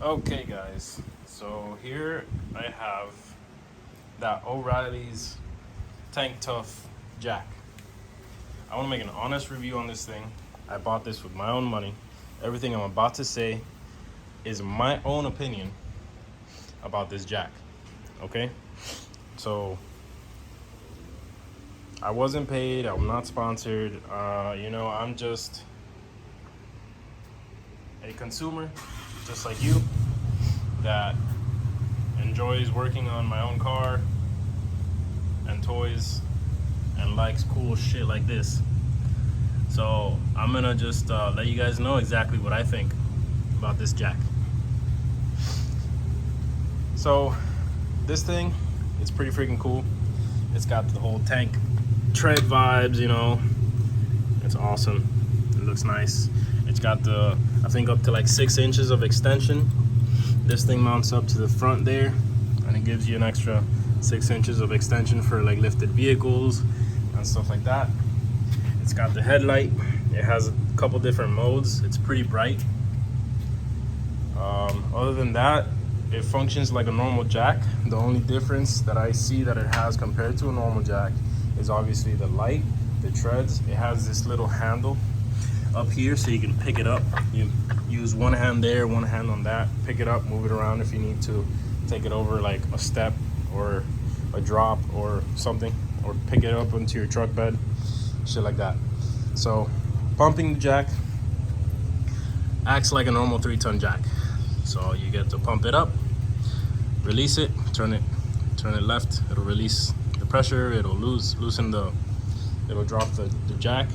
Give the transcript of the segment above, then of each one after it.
Okay, guys, so here I have that O'Reilly's Tank Tough jack. I want to make an honest review on this thing. I bought this with my own money. Everything I'm about to say is my own opinion about this jack. Okay? So, I wasn't paid, I'm not sponsored. I'm just a consumer, just like you, that enjoys working on my own car and toys and likes cool shit like this. So I'm gonna just let you guys know exactly what I think about this jack. So this thing, it's pretty freaking cool. It's got the whole tank tread vibes, It's awesome. It looks nice. It's got I think up to like 6 inches of extension. This thing mounts up to the front there, and it gives you an extra 6 inches of extension for like lifted vehicles and stuff like that. It's got the headlight. It has a couple different modes. It's pretty bright. Other than that, it functions like a normal jack. The only difference that I see that it has compared to a normal jack is obviously the light, the treads. It has this little handle up here so you can pick it up. You use one hand there, one hand on that, pick it up, move it around if you need to take it over like a step or a drop or something, or pick it up into your truck bed, shit like that. So pumping the jack acts like a normal 3-ton jack. So you get to pump it up, release it, turn it left, it'll release the pressure, it'll it'll drop the jack.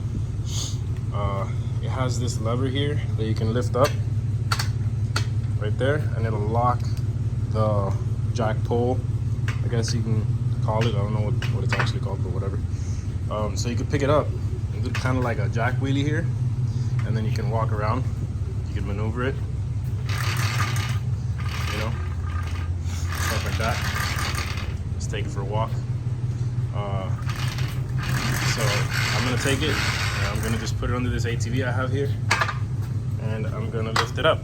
It has this lever here that you can lift up right there, and it'll lock the jack pole, I guess you can call it. I don't know what it's actually called, but whatever. So you can pick it up and do kind of like a jack wheelie here, and then you can walk around, you can maneuver it, stuff like that. Just take it for a walk. So I'm gonna take it, and I'm gonna just put it under this ATV I have here, and I'm gonna lift it up.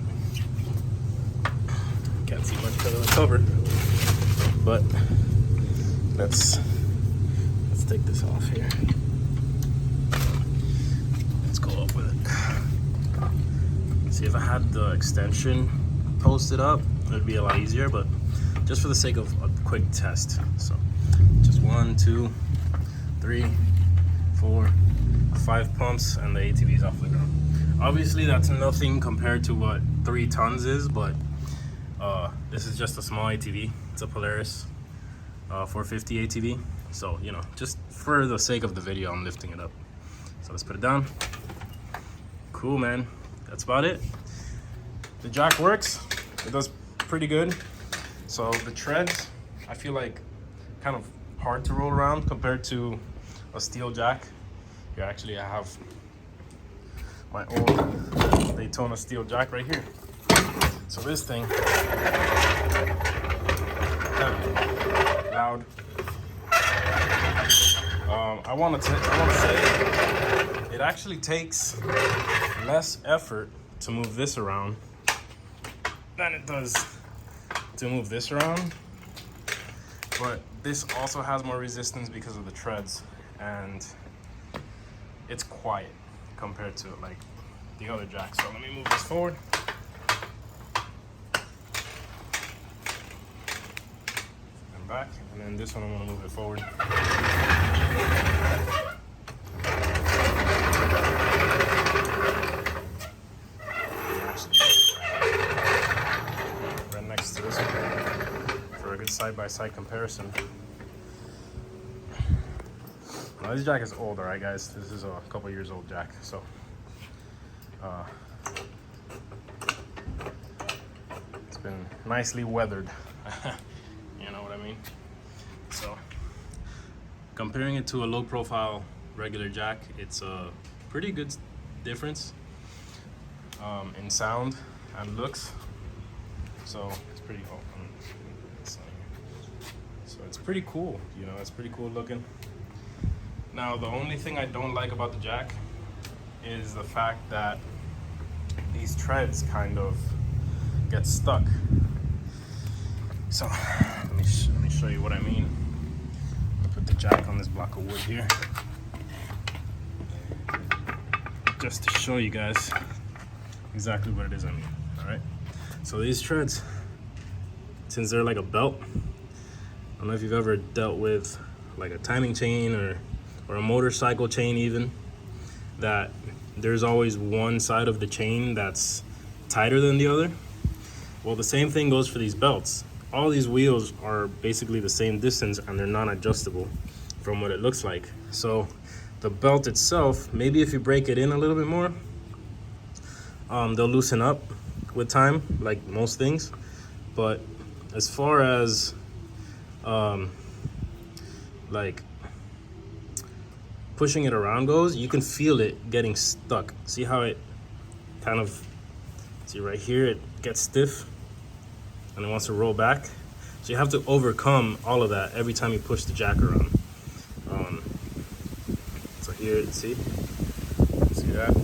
Can't see much because of the cover, but let's take this off here. Let's go up with it. See, if I had the extension posted up, it'd be a lot easier, but just for the sake of a quick test. So just 1, 2, 3, 4, 5 pumps, and the ATV's off the ground. Obviously that's nothing compared to what 3 tons is, but this is just a small ATV. It's a Polaris 450 ATV. So, just for the sake of the video, I'm lifting it up. So let's put it down. Cool, man. That's about it. The jack works. It does pretty good. So the treads, I feel like kind of hard to roll around compared to a steel jack. Here, actually, I have my old Daytona steel jack right here. So this thing, heavy, loud. I want to say it actually takes less effort to move this around than it does to move this around, but this also has more resistance because of the treads, and it's quiet compared to like the other jack. So let me move this forward. And back, and then this one I'm gonna move it forward. Right next to this one for a good side-by-side comparison. Now, this jack is old, alright guys. This is a couple years old jack, so it's been nicely weathered. You know what I mean? So comparing it to a low profile regular jack, it's a pretty good difference in sound and looks. So it's pretty so it's pretty cool, it's pretty cool looking. Now, the only thing I don't like about the jack is the fact that these treads kind of gets stuck. So let me show you what I mean. I'll put the jack on this block of wood here, just to show you guys exactly what it is I mean. All right. So these treads, since they're like a belt, I don't know if you've ever dealt with like a timing chain or a motorcycle chain even, that there's always one side of the chain that's tighter than the other. Well, the same thing goes for these belts. All these wheels are basically the same distance and they're non-adjustable from what it looks like. So the belt itself, maybe if you break it in a little bit more, they'll loosen up with time, like most things. But as far as like pushing it around goes, you can feel it getting stuck. See how it kind of, see right here, it gets stiff and it wants to roll back. So you have to overcome all of that every time you push the jack around. So here, see that?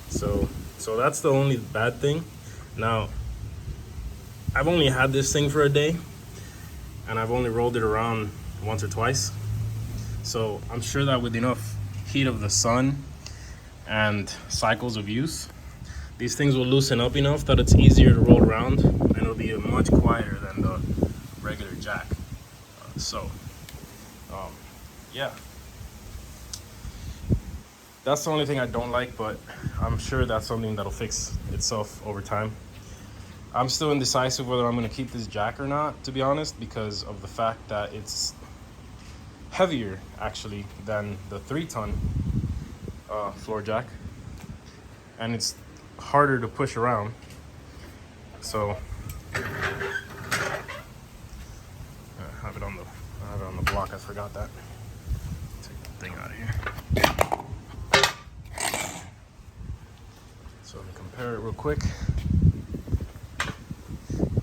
So that's the only bad thing. Now, I've only had this thing for a day and I've only rolled it around once or twice. So I'm sure that with enough heat of the sun and cycles of use, these things will loosen up enough that it's easier to roll around and it'll be much quieter than the regular jack. Yeah, that's the only thing I don't like, but I'm sure that's something that'll fix itself over time. I'm still indecisive whether I'm going to keep this jack or not, to be honest, because of the fact that it's heavier actually than the 3-ton floor jack, and it's harder to push around. So I have it on the block. I forgot that. Take the thing out of here. So let me compare it real quick.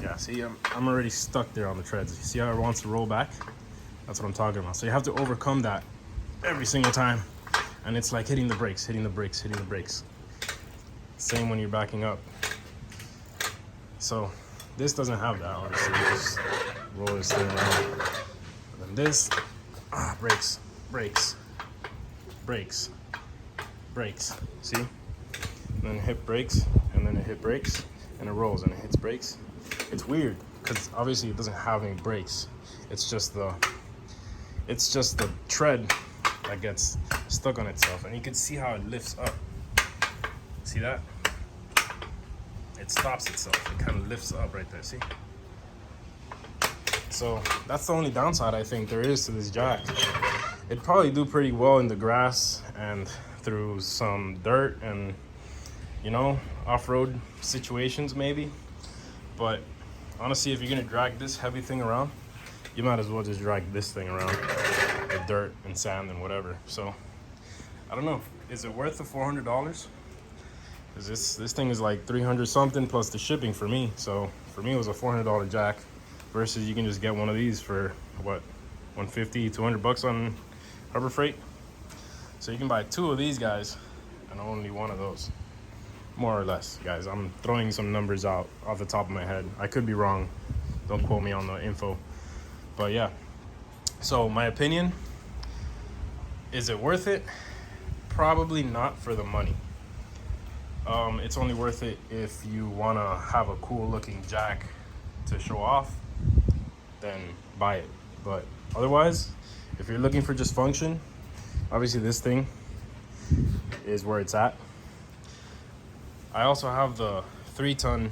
Yeah, see, I'm already stuck there on the treads. You see how it wants to roll back? That's what I'm talking about. So you have to overcome that every single time. And it's like hitting the brakes, hitting the brakes, hitting the brakes. Same when you're backing up. So this doesn't have that, obviously. You just roll this thing around. And then this, brakes, brakes, brakes, brakes. See? And then it hit brakes, and then it hit brakes, and it rolls, and it hits brakes. It's weird, because obviously it doesn't have any brakes. It's just the tread that gets stuck on itself, and you can see how it lifts up. See that? It stops itself. It kind of lifts up right there. See? So that's the only downside I think there is to this jack. It'd probably do pretty well in the grass and through some dirt and, you know, off-road situations maybe. But honestly, if you're gonna drag this heavy thing around, you might as well just drag this thing around with dirt and sand and whatever. So I don't know, is it worth the $400? Because this thing is like 300 something plus the shipping for me. So for me it was a $400 jack, versus you can just get one of these for what, 150, 200 bucks on Harbor Freight. So you can buy 2 of these guys and only 1 of those, more or less, guys. I'm throwing some numbers out off the top of my head. I could be wrong, don't quote me on the info. But yeah, so my opinion, is it worth it? Probably not for the money. It's only worth it if you want to have a cool looking jack to show off, then buy it. But otherwise, if you're looking for just function, obviously this thing is where it's at. I also have the 3-ton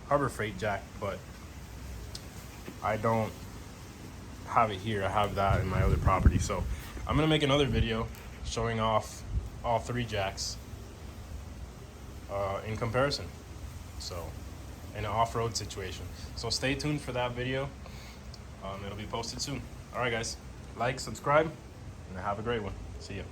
Harbor Freight jack, but I don't have it here. I have that in my other property. So I'm gonna make another video showing off all 3 jacks in comparison, so in an off-road situation. So stay tuned for that video. It'll be posted soon. All right guys, like, subscribe, and have a great one. See ya.